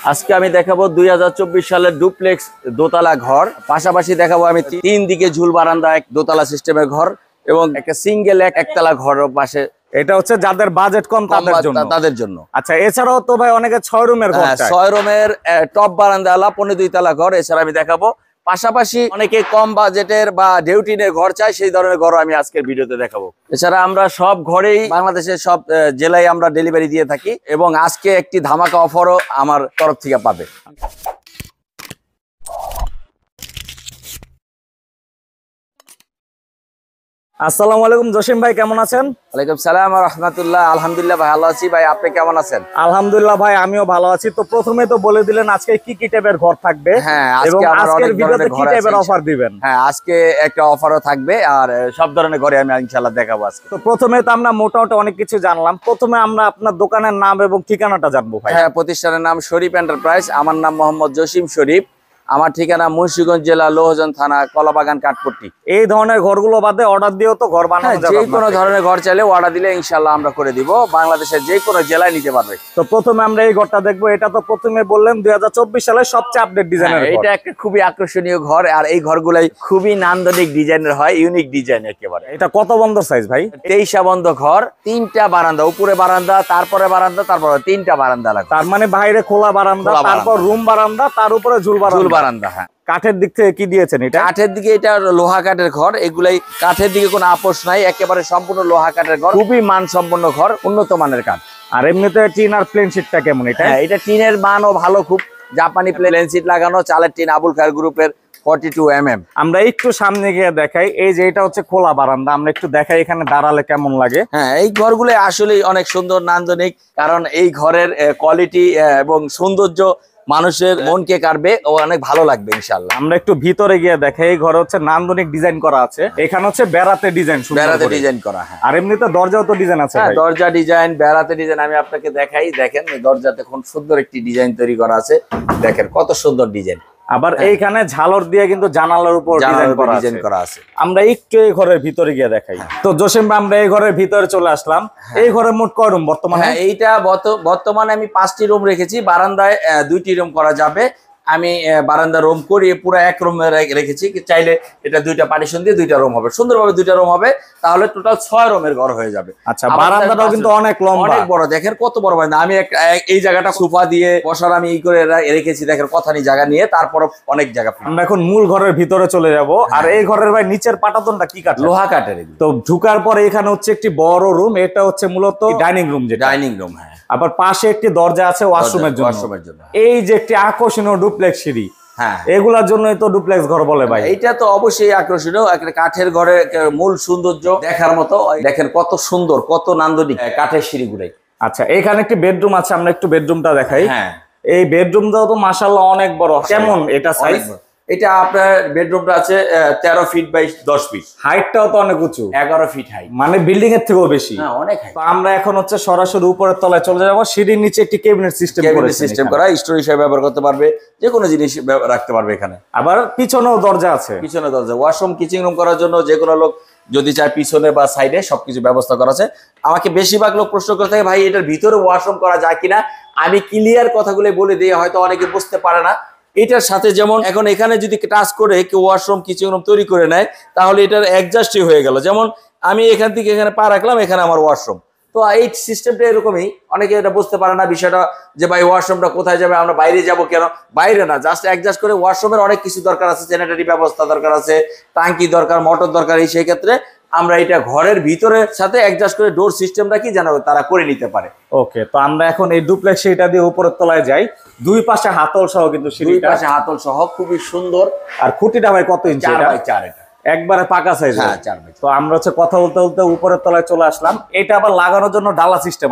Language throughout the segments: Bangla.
আজকে আমি দেখাবো 2024 সালের ডুপ্লেক্স দোতলা ঘর, পাশাপাশি দেখাবো আমি তিন দিকে ঝুল বারান্দা এক দোতলা সিস্টেমের ঘর এবং একটা সিঙ্গেল একতলা ঘর পাশে। এটা হচ্ছে যাদের বাজেট কম তাদের জন্য। আচ্ছা, এছাড়াও তো ভাই অনেকে 6 রুমের ঘর চায়। 6 রুমের টপ বারান্দাওয়ালা 15 তলা ঘর এছাড়া আমি দেখাবো। পাশাপাশি অনেকে কম বাজেটের বা ডেউটিনের ঘর চায়, সেই ধরনের ঘর আমি আজকের ভিডিওতে দেখাবো। এছাড়া আমরা সব ঘরেই বাংলাদেশের সব জেলায় আমরা ডেলিভারি দিয়ে থাকি এবং আজকে একটি ধামাকা অফারও আমার তরফ থেকে পাবে। আসসালামু আলাইকুম জসিম ভাই, কেমন আছেন? ওয়ালাইকুম সালাম ওয়া রাহমাতুল্লাহ। আলহামদুলিল্লাহ ভাই, ভালো আছি ভাই, আপনি কেমন আছেন? আলহামদুলিল্লাহ ভাই, আমিও ভালো আছি। তো প্রথমে তো বলে দিলেন আজকে কি কি টাইপের ঘর থাকবে। হ্যাঁ, এবং আজকের ভিডিওতে কি টাইপের অফার দিবেন? হ্যাঁ, আজকে একটা অফারও থাকবে আর সব ধরনের ঘরে আমি ইনশাআল্লাহ দেখাবো আজকে। তো প্রথমে তো আমরা মোটামুটি অনেক কিছু জানলাম, প্রথমে আমরা আপনার দোকানের নাম এবং ঠিকানাটা জানবো ভাই। হ্যাঁ, প্রতিষ্ঠানের নাম শরীফ এন্টারপ্রাইজ, আমার নাম মোহাম্মদ জসিম শরীফ, আমার ঠিকানা মুন্সিগঞ্জ জেলা লোহজন থানা কলাবাগান কাঠপট্টি। এই ধরনের ঘরগুলো বাদে অর্ডার দিয়েও তো ঘর বানানো যাবে। যে কোনো ধরনের ঘর চাইলে অর্ডার দিলে ইনশাআল্লাহ আমরা করে দিব, বাংলাদেশের যে কোনো জেলায় নিতে পারবে। তো প্রথমে আমরা এই ঘরটা দেখবো। এটা তো প্রথমে বললেন 2024 সালের সবচেয়ে আপডেট ডিজাইনের ঘর। এটা একটা খুবই আকর্ষণীয় ঘর আর এই ঘরগুলাই খুবই নান্দনিক ডিজাইনের হয়, ইউনিক ডিজাইন একেবারে। এটা কত বন্ধ সাইজ ভাই? 23 বন্ধ ঘর, 3টা বারান্দা, উপরে বারান্দা, তারপরে বারান্দা, তারপরে 3টা বারান্দা লাগবে। তার মানে বাইরে খোলা বারান্দা, তারপর রুম বারান্দা, তার উপরে ঝুল বারান্দা। হ্যাঁ, কাঠের দিক থেকে কি দিয়েছেন? এটা কাঠের দিকে, এটা লোহা কাঠের ঘর, এগুলাই কাঠের দিকে কোনো আপোষ নাই, একেবারে সম্পূর্ণ লোহা কাঠের ঘর, খুবই মানসম্পন্ন ঘর, উন্নত মানের কাঠ। আর এমনিতে টিন আর প্লেন শিটটা কেমন? এটা টিনের মানও ভালো, খুব জাপানি প্লেন শিট লাগানো, চালের টিন, আবুল খায়ের গ্রুপের 42 mm। আমরা একটু সামনে গিয়ে দেখাই। এই যে এটা হচ্ছে খোলা বারান্দা, আমরা একটু দেখাই এখানে দাঁড়ালে কেমন লাগে। হ্যাঁ, এই ঘরগুলো আসলে অনেক সুন্দর, নান্দনিক, কারণ এই ঘরের কোয়ালিটি এবং সৌন্দর্য মানুষের মনকে কাড়বে ও অনেক ভালো লাগবে ইনশাআল্লাহ। আমরা একটু ভিতরে গিয়ে দেখাই। এই ঘরে হচ্ছে নান্দনিক ডিজাইন করা আছে, এখানে হচ্ছে বেড়াতে ডিজাইন করা। হ্যাঁ, আর এমনিতে দরজাও তো ডিজাইন আছে। হ্যাঁ, দরজা ডিজাইন, বেড়াতে ডিজাইন আমি আপনাকে দেখাই। দেখেন দরজাতে খুব সুন্দর একটি ডিজাইন তৈরি করা আছে, দেখেন কত সুন্দর ডিজাইন। আবার এইখানে ঝালর দিয়ে কিন্তু জানালার উপর ডিজাইন করা আছে। আমরা একটু এই ঘরের ভিতরে গিয়ে দেখাই। তো জসিম ভাই, আমরা এই ঘরের ভিতরে চলে আসলাম। এই ঘরে মোট কয় রুম বর্তমানে? এইটা বর্তমানে আমি 5টি রুম রেখেছি, বারান্দায় 2টি রুম করা যাবে। আমি বারান্দা রুম করিয়ে পুরো এক রুম রেখেছি, চাইলে এটা 2টা পার্টিশন দিয়ে 2টা রুম হবে, সুন্দরভাবে 2টা রুম হবে, তাহলে টোটাল 6 রুমের ঘর হয়ে যাবে। আচ্ছা, বারান্দাটাও কিন্তু অনেক লম্বা, অনেক বড়, দেখেন কত বড় বারান্দা। আমি এই জায়গাটা সোফা দিয়ে বসার আমি করে রেখেছি, দেখেন কথানি জায়গা নিয়ে, তারপর অনেক জায়গা। আমরা এখন মূল ঘরের ভিতরে চলে যাব। আর এই ঘরের ভাই নিচের পাটাতনটা কি কাঠ? লোহা কাঠের। তো ঢুকার পরে এখানে হচ্ছে একটি বড় রুম, এটা হচ্ছে মূলত ডাইনিং রুম। ডাইনিং রুম, হ্যাঁ। আবার পাশে একটি দরজা আছে ওয়াশরুমের জন্য। এই যে একটি আকর্ষণীয় ডুপ্লেক্স সিঁড়ি, হ্যাঁ, এগুলার জন্যই তো ডুপ্লেক্স ঘর বলে ভাই। এটা তো অবশ্যই আকর্ষণীয়, একটা কাঠের ঘরের মূল সৌন্দর্য দেখার মতো। দেখেন কত সুন্দর, কত নান্দনিক কাঠের সিঁড়িগুলাই। আচ্ছা, এখানে একটি বেডরুম আছে, আমরা একটু বেডরুমটা দেখাই। হ্যাঁ, এই বেডরুমটাও তো মাশাআল্লাহ অনেক বড়। কেমন এটা সাইজ? এটা আপনার বেডরুমটা আছে 13 ফিট বাই 10 ফিট। হাইটটাও তো অনেক উঁচু, 11 ফিট হাইট, মানে বিল্ডিং এর থেকেও বেশি। হ্যাঁ, অনেক হাইট। তো আমরা এখন হচ্ছে সরাসরি উপরের তলায় চলে যাব। সিঁড়ির নিচে একটি ক্যাবিনেট সিস্টেম করা, স্টোর হিসেবে ব্যবহার করতে পারবে, যে কোনো জিনিস রাখতে পারবে এখানে। আবার পিছনেও দরজা আছে, পিছনে দরজা, ওয়াশরুম, কিচেন রুম করার জন্য যে কোনো লোক যদি চায় পিছনে বা সাইডে সবকিছু ব্যবস্থা করা আছে। আমাকে বেশিরভাগ লোক প্রশ্ন করে থাকে, ভাই এটার ভিতরে ওয়াশরুম করা যায় কিনা। আমি ক্লিয়ার কথাগুলো বলে দিই, হয়তো অনেকে বুঝতে পারে না। এটার সাথে যেমন এখন এখানে যদি টাচ করে কেউ ওয়াশরুম কিচেন রুম তৈরি করে নেয়, তাহলে এটার অ্যাডজাস্টই হয়ে গেল। যেমন আমি এখান থেকে এখানে পা রাখলাম, এখানে আমার ওয়াশরুম। তো এই সিস্টেমটা এরকমই, অনেকে এটা বুঝতে পারে না বিষয়টা, যে ভাই ওয়াশরুমটা কোথায় যাবে, আমরা বাইরে যাব কেন। বাইরে না, জাস্ট অ্যাডজাস্ট করে। ওয়াশরুমের অনেক কিছু দরকার আছে, স্যানিটারি ব্যবস্থা দরকার আছে, টাঙ্কি দরকার, মোটর দরকার। সেই ক্ষেত্রে আমরা এটা ঘরের ভিতরের সাথে অ্যাডজাস্ট করে ডোর সিস্টেমটা কি যেন তারা করে নিতে পারে। ওকে, তো আমরা এখন এই ডুপ্লেক্স সিঁড়িটা দিয়ে উপরের তলায় যাই। দুই পাশে হাতল সহ কিন্তু দুই পাশে হাতল সহ, খুবই সুন্দর। আর খুঁটিটা ভাই কত ইঞ্চি? 4 বাই 4 এটা একবারে পাকা সাইজ। হ্যাঁ, 4 বাই 4। তো আমরা হচ্ছে কথা বলতে বলতে উপরের তলায় চলে আসলাম। এটা আবার লাগানোর জন্য ডালা সিস্টেম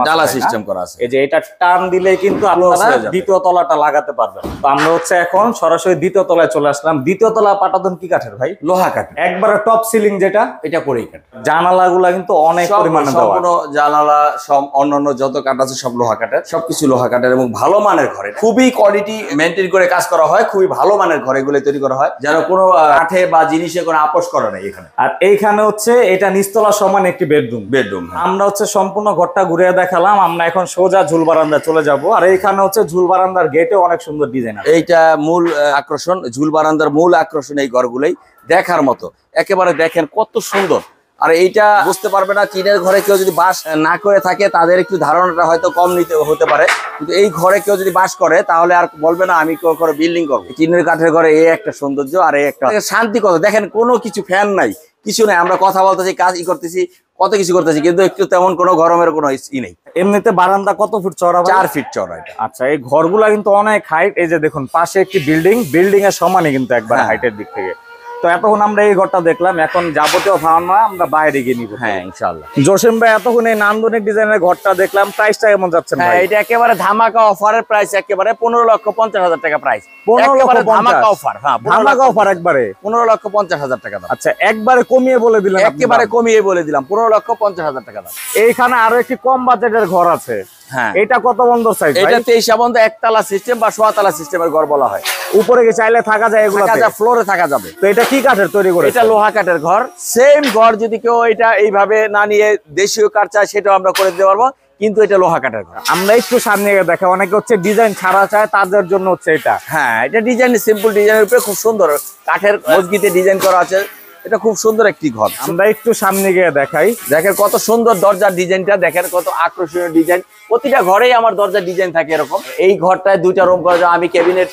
করা আছে। এই যে এটা টান দিলে কিন্তু আপনারা দ্বিতীয় তলাটা লাগাতে পারবেন। তো আমরা হচ্ছে এখন সরাসরি দ্বিতীয় তলায় চলে আসলাম। দ্বিতীয় তলা পাটাতন কি কাঠের ভাই? লোহা কাঠ, একবারে টপ সিলিং যেটা, এটা করেই কাঠ। জানালাগুলা কিন্তু অনেক পরিমাণে দেওয়া। সম্পূর্ণ জানালা সব অন্যান্য যত কাঠ আছে সব লোহা কাঠের, সবকিছু লোহা কাঠের এবং ভালো মানের ঘরে খুবই কোয়ালিটি মেনটেন করে কাজ করা হয়। খুবই ভালো মানের ঘর এগুলো তৈরি করা হয়, যেন কোনো কাঠে বা জিনিসে কোনো আপোষ আপোষ করে নাই এখানে। আর এইখানে হচ্ছে এটা নিচতলা সমান একটি বেডরুম। আমরা হচ্ছে সম্পূর্ণ ঘরটা ঘুরে দেখালাম, আমরা এখন সোজা ঝুল বারান্দা চলে যাব। আর এইখানে হচ্ছে ঝুল বারান্দার গেটে অনেক সুন্দর ডিজাইন আছে। এইটা মূল আকর্ষণ, ঝুল বারান্দার মূল আকর্ষণ এই ঘরগুলোই দেখার মতো, একেবারে দেখেন কত সুন্দর। আর এইটা বুঝতে পারবে না, টিনের ঘরে কেউ যদি বাস না করে থাকে তাদের একটু ধারণাটা হয়তো কম নিতে হতে পারে, কিন্তু এই ঘরে কেউ যদি বাস করে তাহলে আর বলবে না আমি কেউ করে বিল্ডিং করবো। টিনের কাঠের ঘরে এই একটা সৌন্দর্য, আর এই একটা শান্তি কত দেখেন, কোনো কিছু ফ্যান নাই, কিছু নাই, আমরা কথা বলতেছি, কাজ করতেছি, কত কিছু করতেছি, কিন্তু একটু তেমন কোনো গরমের কোনো ই নেই। এমনিতে বারান্দা কত ফুট চওড়া? 4 ফিট চওড়া এটা। আচ্ছা, এই ঘরগুলা কিন্তু অনেক হাইট। এই যে দেখুন পাশে একটি বিল্ডিং এর সমানই কিন্তু একবার হাইটের দিক থেকে। তো এতক্ষণ আমরা এই ঘরটা দেখলাম, এখন যাবতীয় ধারণা আমরা বাইরে গিয়ে নিব। হ্যাঁ ইনশাআল্লাহ। জসিম ভাই, এতক্ষণ এই নান্দনিক ডিজাইনের ঘরটা দেখলাম, প্রাইসটা কেমন যাচ্ছে ভাই? এটা একেবারে ধামাকা অফারের প্রাইস, একেবারে 15,50,000 টাকা প্রাইস। 15,50,000 ধামাকা অফার। হ্যাঁ ধামাকা অফার একবারে 15,50,000 টাকা দাম। আচ্ছা, একবারে কমিয়ে বলে দিলেন? একেবারে কমিয়ে বলে দিলাম, 15,50,000 টাকা দাম। এইখানে আরো একটি কম বাজেটের ঘর আছে। হ্যাঁ, এটা কত বন্দর সাইজ? এটা 23 বন্ধ একতলা সিস্টেম বা সোয়াতলা সিস্টেমের ঘর বলা হয়। উপরে কি চাইলে থাকা যায়? এগুলো ফ্লোরে থাকা যাবে। তো এটা কি কাঠের তৈরি করে? এটা লোহা কাঠের ঘর। সেম ঘর যদি কেউ এটা এইভাবে না নিয়ে দেশীয় কাঠ চায় সেটাও আমরা করে দিতে পারবো, কিন্তু এটা লোহা কাঠের ঘর। আমরা একটু সামনে গিয়ে দেখা, অনেকে হচ্ছে ডিজাইন ছাড়া চায়, তাদের জন্য হচ্ছে এটা। হ্যাঁ, এটা ডিজাইন সিম্পল ডিজাইনের উপরে খুব সুন্দর কাঠের মজগিতে ডিজাইন করা আছে। এটা খুব সুন্দর একটি ঘর। আমরা একটু সামনে গিয়ে দেখাই, দেখেন কত সুন্দর দরজার ডিজাইনটা, দেখেন কত আকর্ষণীয় ডিজাইন। প্রতিটা ঘরেই আমার দরজার ডিজাইন থাকে এরকম। এই ঘরটায় 2টা রুম করা যাবে, আমি ক্যাবিনেট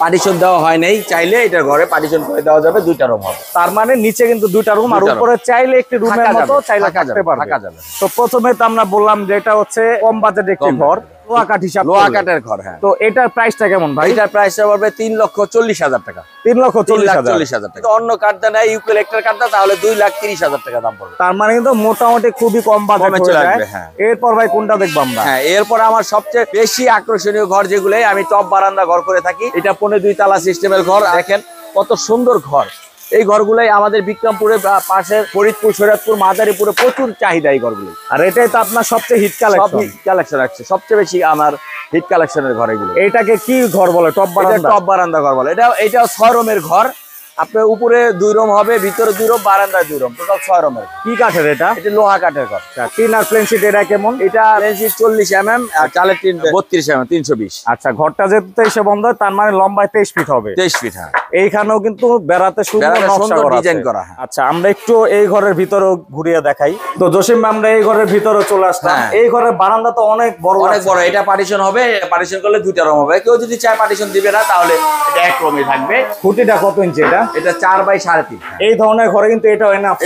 পার্টিশন দেওয়া হয় নাই, চাইলে এটা ঘরে পার্টিশন করে দেওয়া যাবে, 2টা রুম হবে। তার মানে নিচে কিন্তু 2টা রুম, আর উপরে চাইলে একটি রুমের মতো চাইলে থাকতে পারবে। তো প্রথমে তো আমরা বললাম যে এটা হচ্ছে কম বাজেটের একটি ঘর, লোহা কাঠ হিসাব, লোহা কাঠের ঘর। হ্যাঁ, তো এটার প্রাইসটা কেমন ভাই? এটার প্রাইসটা পড়বে 3,40,000 টাকা। 3,40,000 টাকা। অন্য কাঠটা নেয়, ইউক্যালিপ্টাস কাঠটা, তাহলে 2,30,000 টাকা দাম পড়বে। তার মানে কিন্তু মোটামুটি খুবই কম বাজেটে চলে আসবে। হ্যাঁ, এরপর ভাই কোনটা দেখবো আমরা? হ্যাঁ, এরপর আমার সবচেয়ে বেশি আকর্ষণীয় ঘর যেগুলো, আমি টপ বারান্দা ঘর করে থাকি। এটা 2.5 তলা সিস্টেমের ঘর। দেখেন কত সুন্দর ঘর। এই ঘরগুলাই আমাদের বিক্রমপুরে পাশে ফরিদপুর, শরীয়তপুর, মাদারীপুরে প্রচুর চাহিদা এই ঘরগুলো। আর এটাই তো আপনার সবচেয়ে হিট কালেকশন আছে, সবচেয়ে বেশি আমার হিট কালেকশনের ঘর এগুলো। এটাকে কি ঘর বলে? টপ বারান্দা। টপ বারান্দা ঘর বলে। এটা 6 রুমের ঘর। আপনার উপরে 2 রুম হবে, ভিতরে 2 রুম, বারান্দায় 2 রুম, টোটাল 6 রুমের। কি কাঠের এটা? এটা লোহা কাঠের ঘর। টিন আর প্লেন শীট এটা কেমন? এটা প্লেন শীট 40 mm আর চালের টিন 32 mm, 320। আচ্ছা, ঘরটা যেহেতু 23 বন্ধ, তার মানে লম্বায় 23 ফিট হবে। 23 ফিট। হ্যাঁ, এইখানেও কিন্তু বেড়াতে সুন্দর ডিজাইন করা। আচ্ছা, আমরা একটু এই ঘরের ভিতরে ঘুরিয়ে দেখাই। তো জসিম ভাই, আমরা এই ঘরের ভিতরে চলে আসলাম। এই ঘরের বারান্দা তো অনেক বড়, অনেক বড়। এটা পার্টিশন হবে, পার্টিশন করলে 2টা রুম হবে। কেউ যদি চায় পার্টিশন দিবে না, তাহলে এটা এক রুমে থাকবে। খুঁটিটা কত ইঞ্চি? এটা 4 বাই 3.5। এই ধরনের ঘরে কিন্তু এটা এনাফ।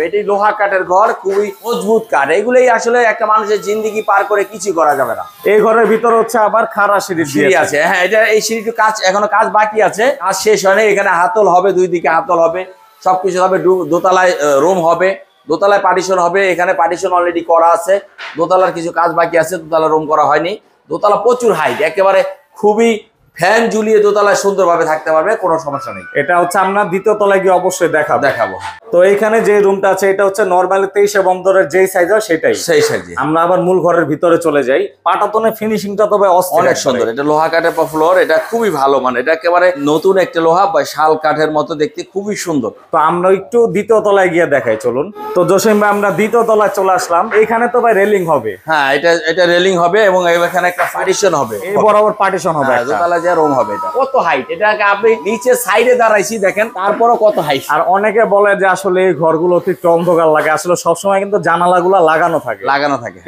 এটি লোহা কাঠের ঘর, খুবই মজবুত কাঠ। এগুলোই আসলে একটা মানুষের জিন্দেগি পার করে কিছু করা যাবে না। এই ঘরের ভিতর হচ্ছে আবার খাড়া সিঁড়ি আছে। হ্যাঁ, এটা এই সিঁড়িটি কাজ, এখনো কাজ বাকি আছে, কাজ শেষ হয়নি। এখানে হাতল হবে, 2 দিকে হাতল হবে, সবকিছু হবে। দোতলায় রুম হবে, দোতলায় পার্টিশন হবে। এখানে পার্টিশন অলরেডি করা আছে। দোতলার কিছু কাজ বাকি আছে, দোতলা রুম করা হয়নি। দোতলা প্রচুর হাইট, একেবারে খুবই ফ্যান ঝুলিয়ে দোতলায় সুন্দরভাবে থাকতে পারবে, কোনো সমস্যা নেই। এটা হচ্ছে আমরা দ্বিতীয় তলায় গিয়ে অবশ্যই দেখাবো। তো এইখানে যে রুমটা আছে এটা হচ্ছে নরমালি 23 বন্দরের যেই সাইজ হয় সেটাই, সেই সাইজে। আমরা আবার মূল ঘরের ভিতরে চলে যাই। পাটাতনের ফিনিশিংটা তবে অনেক সুন্দর। এটা লোহা কাঠের ফ্লোর, এটা খুবই ভালো মানে। এটা একেবারে নতুন একটা লোহা বা শাল কাঠের মতো দেখতে, খুবই সুন্দর। তো আমরা একটু দ্বিতীয় তলায় গিয়ে দেখাই, চলুন। তো জসিম ভাই, আমরা দ্বিতীয় তলায় চলে আসলাম। এখানে তো ভাই রেলিং হবে। হ্যাঁ, এটা রেলিং হবে এবং এখানে একটা পার্টিশন হবে, এই বরাবর পার্টিশন হবে, দোতলায় যে রুম হবে। এটা কত হাইট! এটাকে আপনি নিচে সাইডে দাঁড়াইছি দেখেন, তারপরও কত হাইট। আর অনেকে বলে যে আসলে এই ঘরগুলো একটু অন্ধকার লাগে, আসলে সবসময় কিন্তু জানালাগুলো লাগানো থাকে,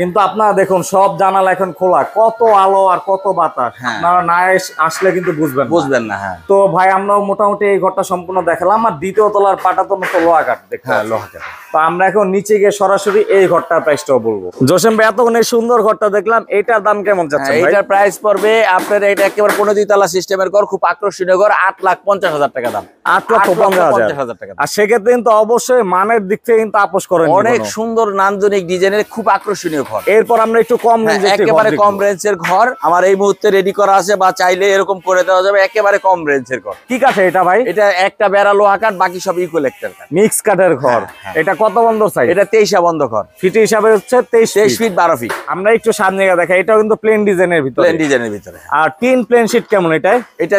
কিন্তু আপনারা দেখুন সব জানালা এখন খোলা, কত আলো আর কত বাতাস। আপনারা না আসলে কিন্তু বুঝবেন না। হ্যাঁ, তো ভাই আমরা মোটামুটি এই ঘরটা সম্পূর্ণ দেখালাম। আর দ্বিতীয় তলার পাটাতন তো লোহা কাঠ দেখতে। হ্যাঁ, লোহা কাঠ। তো আমরা এখন নিচে গিয়ে সরাসরি এই ঘরটার প্রাইসটাও বলবো। জসিম ভাই, এতক্ষণ এই সুন্দর ঘরটা দেখলাম, এটার দাম কেমন যাচ্ছে? এটার প্রাইস পড়বে আপনার, এটা একেবারে 15 তলা সিস্টেমের ঘর, খুব আকর্ষণীয় ঘর, 8,50,000 টাকা দাম। 8,50,000 টাকা। আর সেক্ষেত্রে কিন্তু অবশ্যই মানের দিক থেকে কিন্তু আপোষ করেন। অনেক সুন্দর নান্দনিক ডিজাইনের, খুব আকর্ষণীয় ঘর। এরপর আমরা একটু কম রেঞ্জের, একেবারে কম রেঞ্জের ঘর আমার এই মুহূর্তে রেডি করা আছে, বা চাইলে এরকম করে দেওয়া যাবে। একেবারে কম রেঞ্জের ঘর। কি কাঠে এটা ভাই? এটা একটা বেড়া লোহা কাঠ, বাকি সব ইকুয়ালেক্টার কাঠ, মিক্স কাঠের ঘর। এটা কত বন্ধ সাইজ? এটা 23 বন্ধ ঘর, ফিট হিসাবে হচ্ছে 23 ফিট 12 ফিট। আমরা একটু সামনে গিয়ে দেখাই, এটাও কিন্তু প্লেন ডিজাইনের ভিতরে। প্লেন ডিজাইনের ভিতরে। আর টিন প্লেন শীট কেমন এটাই? এটা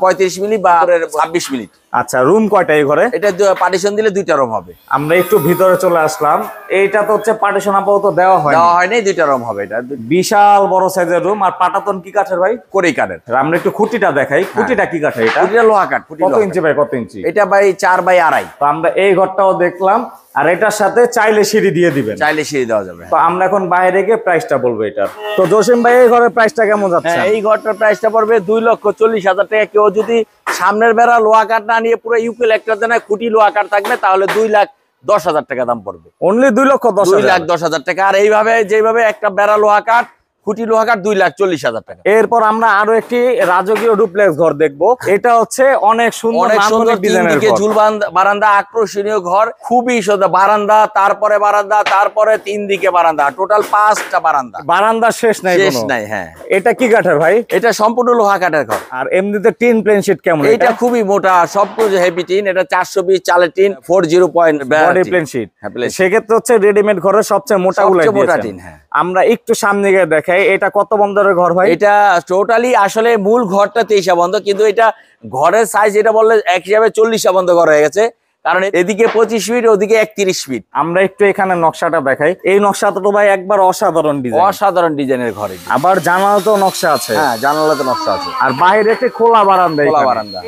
35 মিলি বা 26 মিনিট। আচ্ছা, রুম কয়টা এই ঘরে? এটা পার্টিশন দিলে 2টা রুম হবে। আমরা একটু ভিতরে চলে আসলাম, এইটা তো হচ্ছে পার্টিশন আপাতত দেওয়া হয়নি, 2টা রুম হবে। এটা বিশাল বড় সাইজের রুম। আর পাটাতন কি কাঠের ভাই? কোরেই কাঠের। আমরা একটু খুঁটিটা দেখাই, খুঁটিটা কি কাঠের? এটা খুঁটিটা লোহা কাঠ। কত ইঞ্চি ভাই, কত ইঞ্চি? এটা ভাই 4x2.5। তো আমরা এই ঘরটাও দেখলাম, আর এটার সাথে চাইলে সিঁড়ি দিয়ে দিবেন। চাইলে সিঁড়ি দেওয়া যাবে। তো আমরা এখন বাইরে গিয়ে প্রাইসটা বলবো এটা। তো জসিম ভাই, এই ঘরের প্রাইসটা কেমন যাচ্ছে? এই ঘরটার প্রাইসটা পড়বে 2,40,000 টাকা। কেউ যদি সামনের বেড়া লোহা কাঠ না নিয়ে পুরো ইউক্যালিপ্টাস দেয়, খুঁটি লোহা কাঠ থাকবে, তাহলে 2,10,000 টাকা দাম পড়বে। অনলি 2,10,000? 2,10,000 টাকা। আর এইভাবে যেভাবে একটা বেড়া লোহা কাঠ, খুঁটি লোহা কাঠ 2,40,000 টাকা। এরপর আমরা আরো একটি রাজকীয় ডুপ্লেক্স ঘর দেখবো। এটা হচ্ছে অনেক সুন্দর ডিজাইনের ঘর, ঝুল বারান্দা, আকর্ষণীয় ঘর, খুবই সুন্দর। বারান্দা, তারপরে বারান্দা, তারপরে 3 দিকে বারান্দা, টোটাল 5টা বারান্দা। বারান্দা শেষ নাই। হ্যাঁ। এটা কি কাঠের ভাই? এটা সম্পূর্ণ লোহা কাঠের ঘর। আর এমনিতে টিন প্লেন শীট কেমন? এটা খুবই মোটা, সবকিছু হেভি টিন। এটা 420 চালের tin, 40 point body plain sheet. সেক্ষেত্রে হচ্ছে রেডিমেড ঘরের সবচেয়ে মোটা টিন। হ্যাঁ, আমরা একটু সামনে গিয়ে দেখাই, এটা কত বন্ধরের ঘর ভাই? এটা টোটালি আসলে মূল ঘরটা 23 বন্ধ, কিন্তু এটা ঘরের সাইজ এটা বললে এক হিসাবে 40 বন্ধ ঘর হয়ে গেছে, কারণ এদিকে 25 ফিট, ওদিকে 31 ফিট। আমরা একটু এখানে নকশাটা দেখাই। এই নকশাটা তো ভাই একবার অসাধারণ ডিজাইন, অসাধারণ ডিজাইনের ঘরে। আবার জানালাতেও নকশা আছে। হ্যাঁ, জানালাতে নকশা আছে। আর বাইরে একটা খোলা বারান্দা।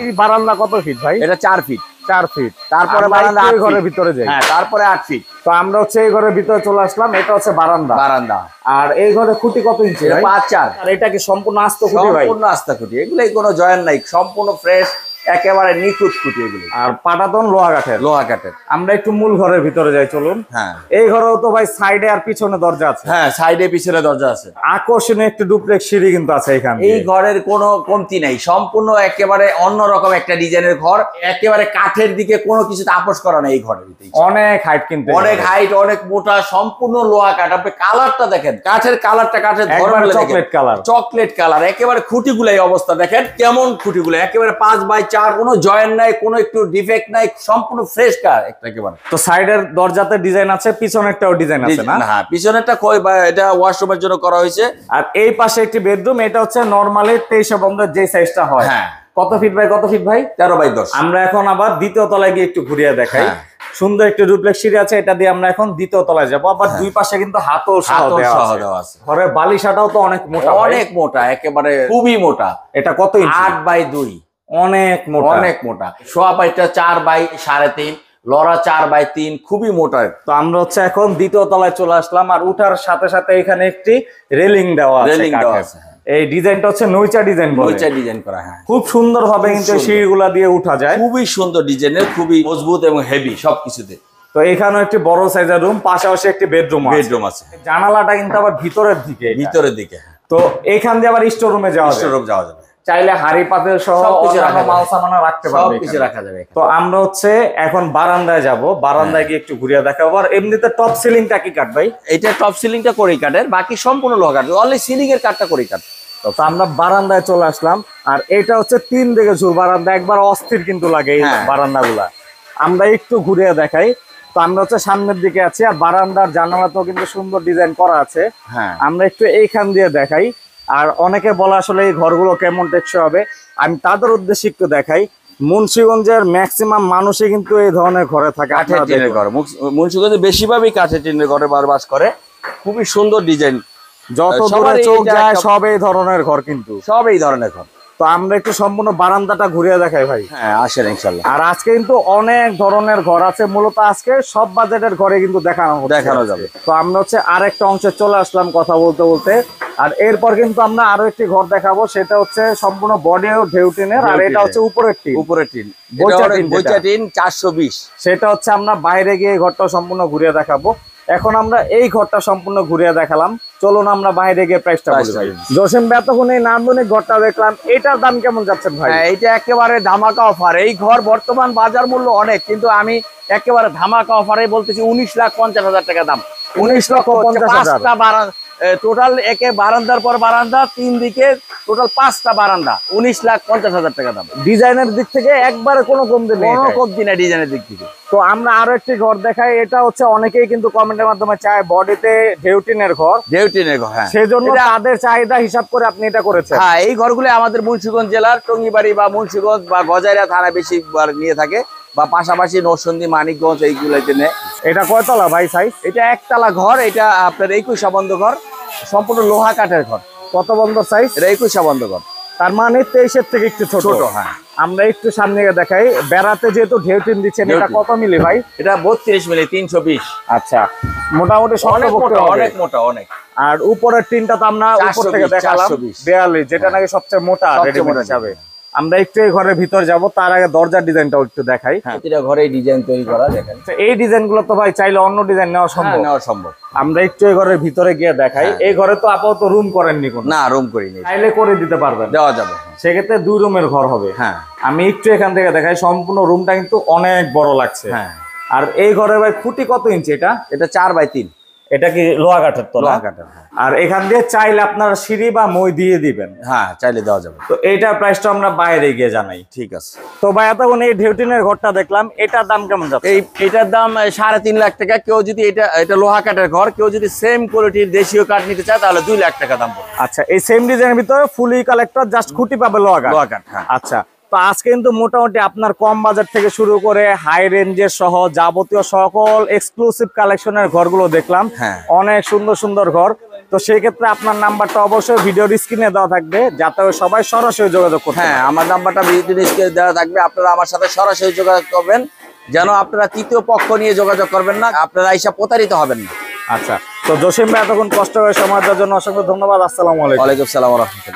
এই বারান্দা কত ফিট ভাই? এটা 4 ফিট। 4 ফিট। তারপরে বারান্দা ঘরের ভিতরে যাই। হ্যাঁ, তারপরে 8 ফিট। তো আমরা হচ্ছে এই ঘরের ভিতরে চলে আসলাম। এটা হচ্ছে বারান্দা। আর এই ঘরে খুঁটি কত ইঞ্চি? 5-4। আর এটা কি সম্পূর্ণ আস্ত খুঁটি ভাই? সম্পূর্ণ আস্ত খুঁটি, এগুলাই কোনো জয়েন নাই, সম্পূর্ণ ফ্রেশ, একেবারে নিখুঁত খুঁটি এগুলো। আর পাটাতন লোহা কাঠের। আমরা একটু মূল ঘরের ভিতরে যাই, চলুন। হ্যাঁ, এই ঘরেও তো ভাই সাইডে আর পিছনে দরজা আছে। হ্যাঁ, সাইডে পিছনে দরজা আছে। আকর্ষণীয় একটি ডুপ্লেক্স সিঁড়ি কিন্তু আছে এখানে। এই ঘরের কোনো কমতি নাই, সম্পূর্ণ একেবারে অন্যরকম একটা ডিজাইনের ঘর। একেবারে কাঠের দিকে কোনো কিছুতে আপোষ করা নাই এই ঘরের ভিতরে। অনেক হাইট, কিন্তু অনেক হাইট, অনেক মোটা, সম্পূর্ণ লোহা কাঠ। আপনি কালারটা দেখেন, কাঠের কালারটা, কাঠের ধরন চকলেট কালার। একেবারে খুঁটিগুলো এই অবস্থা দেখেন, কেমন খুঁটিগুলো, একেবারে 5x4, কোনো জয়েন নাই, কোনো একটু ডিফেক্ট নাই, সম্পূর্ণ ফ্রেশ কাঠ একেবারে। তো সাইডের দরজাতে ডিজাইন আছে, পিছনেরটাও ডিজাইন আছে না? হ্যাঁ, পিছনেরটা এটা ওয়াশরুমের জন্য করা হয়েছে। আর এই পাশে একটি বেডরুম। এটা হচ্ছে নরমালি 23 বন্ধের যে সাইজটা হয়। হ্যাঁ। কত ফিট ভাই? 13x10। আমরা এখন আবার দ্বিতীয় তলায় গিয়ে একটু ঘুরিয়ে দেখাই। সুন্দর একটি ডুপ্লেক্স সিঁড়ি আছে, এটা দিয়ে আমরা এখন দ্বিতীয় তলায় যাবো। আবার দুই পাশে কিন্তু হাতল সহ দেওয়া আছে। ঘরের বালিশাটাও তো অনেক মোটা, একেবারে খুবই মোটা। এটা কত ইঞ্চি? 8x2। অনেক মোটা। শোয়া পাইটা 4x3.5, লড়া 4x3, খুবই মোটা। তো আমরা হচ্ছে এখন দ্বিতীয় তলায় চলে আসলাম। আর উঠার সাথে সাথে এখানে একটি রেলিং দেওয়া আছে। এই ডিজাইনটা হচ্ছে নইচা ডিজাইন করা। হ্যাঁ, খুব সুন্দর ভাবে কিন্তু সিঁড়িগুলা দিয়ে উঠা যায়। খুবই সুন্দর ডিজাইনের, খুবই মজবুত এবং হেভি সবকিছুতে। তো এখানে একটি বড় সাইজের রুম, পাশাপাশি একটি বেডরুম আছে। জানালাটা কিন্তু আবার ভিতরের দিকে। তো এখান দিয়ে আবার স্টোর রুমে যাওয়া যাবে। চাইলে হাড়ি পাতিল সহ মাল সামান রাখতে পারবে, সবকিছু রাখা যাবে। তো আমরা হচ্ছে এখন বারান্দায় যাব। বারান্দায় গিয়ে একটু ঘুরিয়ে দেখাবো। আর এমনিতে টপ সিলিংটা কি কাঠ ভাই? এটা টপ সিলিংটা কোরেই কাঠের, বাকি সম্পূর্ণ লোহা কাঠ। অনলি সিলিং এর কাঠটা কোরেই কাঠ। তো আমরা বারান্দায় চলে আসলাম। আর এটা হচ্ছে 3 দিকে ঝুল বারান্দা, একবার অস্থির কিন্তু লাগে এই বারান্দাগুলা। আমরা একটু ঘুরিয়ে দেখাই। তো আমরা হচ্ছে সামনের দিকে আছি, আর বারান্দার জানালাতেও কিন্তু সুন্দর ডিজাইন করা আছে। হ্যাঁ, আমরা একটু এইখান দিয়ে দেখাই। আর অনেকে বলে আসলে এই ঘরগুলো কেমন টেকসই হবে, আমি তাদের উদ্দেশ্যে একটু দেখাই। মুন্সিগঞ্জের ম্যাক্সিমাম মানুষই কিন্তু এই ধরনের ঘরে থাকে, কাঠের টিনের ঘর। মুন্সিগঞ্জে বেশিরভাগই কাঠের টিনের ঘরে বাস করে। খুবই সুন্দর ডিজাইন, যত দূরে চোখ যায় সব এই ধরনের ঘর, কিন্তু সব এই ধরনের ঘর। তো আমরা একটু সম্পূর্ণ বারান্দাটা ঘুরিয়ে দেখাই ভাই। হ্যাঁ, আসেন ইনশাআল্লাহ। আর আজকে কিন্তু অনেক ধরনের ঘর আছে, মূলত আজকে সব বাজেটের ঘরে কিন্তু দেখানো যাবে। তো আমরা হচ্ছে আরেকটা অংশে চলে আসলাম কথা বলতে। আর এরপর কিন্তু আমরা আরো একটি ঘর দেখাবো, সেটা হচ্ছে সম্পূর্ণ বডি ও ঢেউটিনের। আর এটা হচ্ছে উপরের টিন, বইচা টিন 420। সেটা হচ্ছে আমরা বাইরে গিয়ে ঘরটা সম্পূর্ণ ঘুরিয়ে দেখাবো। এখন আমরা এই ঘরটা সম্পূর্ণ ঘুরিয়ে দেখালাম, চলুন আমরা বাইরে গিয়ে প্রাইসটা বলি। জসিম ভাই, এতক্ষণ এই নান্দনিক ঘরটা দেখলাম, এটার দাম কেমন যাচ্ছেন ভাই? এইটা একেবারে ধামাকা অফার। এই ঘর বর্তমান বাজার মূল্য অনেক, কিন্তু আমি একেবারে ধামাকা অফারে বলতেছি 19,50,000 টাকা দাম। 19,50,000। টোটাল একে বারান্দার পর বারান্দা, 3 দিকে টোটাল 5টা বারান্দা, 19,50,000 টাকা দাম। ডিজাইনের দিক থেকে একবারে কোনো কমতি নেই, কোনো কমতি না ডিজাইনের দিক থেকে। তো আমরা আরো একটি ঘর দেখাই, এটা হচ্ছে অনেকেই কিন্তু কমেন্টের মাধ্যমে চায় বডিতে ঢেউটিনের ঘর, ঢেউটিনের ঘর, হ্যাঁ সেজন্য তাদের চাহিদা হিসাব করে আপনি এটা করেছেন। হ্যাঁ, এই ঘরগুলো আমাদের মুন্সিগঞ্জ জেলার টঙ্গিবাড়ি বা মুন্সিগঞ্জ বা গজারিয়া থানা বেশি নিয়ে থাকে, বা পাশাপাশি নরসিংদী, মানিকগঞ্জ এইগুলোতে নেয়। এটা কয়তলা ভাই সাইজ? এটা একতলা ঘর, এটা আপনার 21 বন্ধ ঘর, সম্পূর্ণ লোহা কাঠের ঘর। কত বন্ধ সাইজ? এটা 21 বন্ধ ঘর, তার মানে 23-এর থেকে একটু ছোট। হ্যাঁ। আমরা একটু সামনে গিয়ে দেখাই, বেড়াতে যেহেতু ঢেউটিন দিচ্ছেন, এটা কত মিলি ভাই? এটা 32 মিলি, 320। আচ্ছা, মোটামুটি অনেক মোটা, অনেক মোটা, অনেক। আর উপরের টিনটা তো আমরা উপর থেকে দেখালাম 42, যেটা নাকি সবচেয়ে মোটা রেডিমেড হিসাবে। আমরা একটু এই ঘরের ভিতর যাব, তার আগে দরজার ডিজাইনটাও একটু দেখাই। প্রতিটা ঘরে ডিজাইন তৈরি করা, দেখেন। এই ডিজাইনগুলো তো ভাই চাইলে অন্য ডিজাইন নেওয়া সম্ভব? নেওয়া সম্ভব। আমরা একটু এই ঘরের ভিতরে গিয়ে দেখাই। এই ঘরে তো আপাতত রুম করেননি কোনো? না, রুম করিনি। চাইলে করে দিতে পারবেন? দেওয়া যাবে। সেক্ষেত্রে 2 রুমের ঘর হবে। হ্যাঁ, আমি একটু এখান থেকে দেখাই, সম্পূর্ণ রুমটা কিন্তু অনেক বড় লাগছে। হ্যাঁ। আর এই ঘরে ভাই খুঁটি কত ইঞ্চি? এটা 4x3। এটা কি লোহা কাঠের তো? লোহা কাঠের। আর এখান দিয়ে চাইলে আপনারা সিঁড়ি বা মই দিয়ে দিবেন। হ্যাঁ, চাইলে দেওয়া যাবে। তো এইটার প্রাইসটা আমরা বাইরে গিয়ে জানাই। ঠিক আছে। তো ভাই এতক্ষণ এই ঢেউটিনের ঘরটা দেখলাম, এটার দাম কেমন যাচ্ছে? এটার দাম 3.5 লাখ টাকা। কেউ যদি এটা লোহা কাঠের ঘর, কেউ যদি সেম কোয়ালিটির দেশীয় কাঠ নিতে চায় তাহলে 2 লাখ টাকা দাম পড়বে। আচ্ছা, এই সেম ডিজাইনের ভিতরে ফুলি কালেক্টর, জাস্ট খুঁটি পাবে লোহা কাঠ। লোহা কাঠ, হ্যাঁ। আচ্ছা, তো আজকে কিন্তু মোটামুটি আপনার কম বাজার থেকে শুরু করে হাই রেঞ্জের সহ যাবতীয় সকল এক্সক্লুসিভ কালেকশনের ঘরগুলো দেখলাম। হ্যাঁ। অনেক সুন্দর সুন্দর ঘর। তো সেই ক্ষেত্রে আপনার নাম্বারটা অবশ্যই ভিডিওর স্ক্রিনে দেওয়া থাকবে, যাতে সবাই সরাসরি যোগাযোগ করতে পারে। হ্যাঁ, আমার নাম্বারটা ভিডিওর স্ক্রিনে দেওয়া থাকবে। আপনারা আমার সাথে সরাসরি যোগাযোগ করবেন, যেন আপনারা তৃতীয় পক্ষ নিয়ে যোগাযোগ করবেন না, আপনারা এসে প্রতারিত হবেন না। আচ্ছা, তো জসিম ভাই এতক্ষণ কষ্ট করে সময় দেওয়ার জন্য অসংখ্য ধন্যবাদ। আসসালামু আলাইকুম। ওয়ালাইকুম আসসালাম ওয়া রাহমাতুল্লাহ।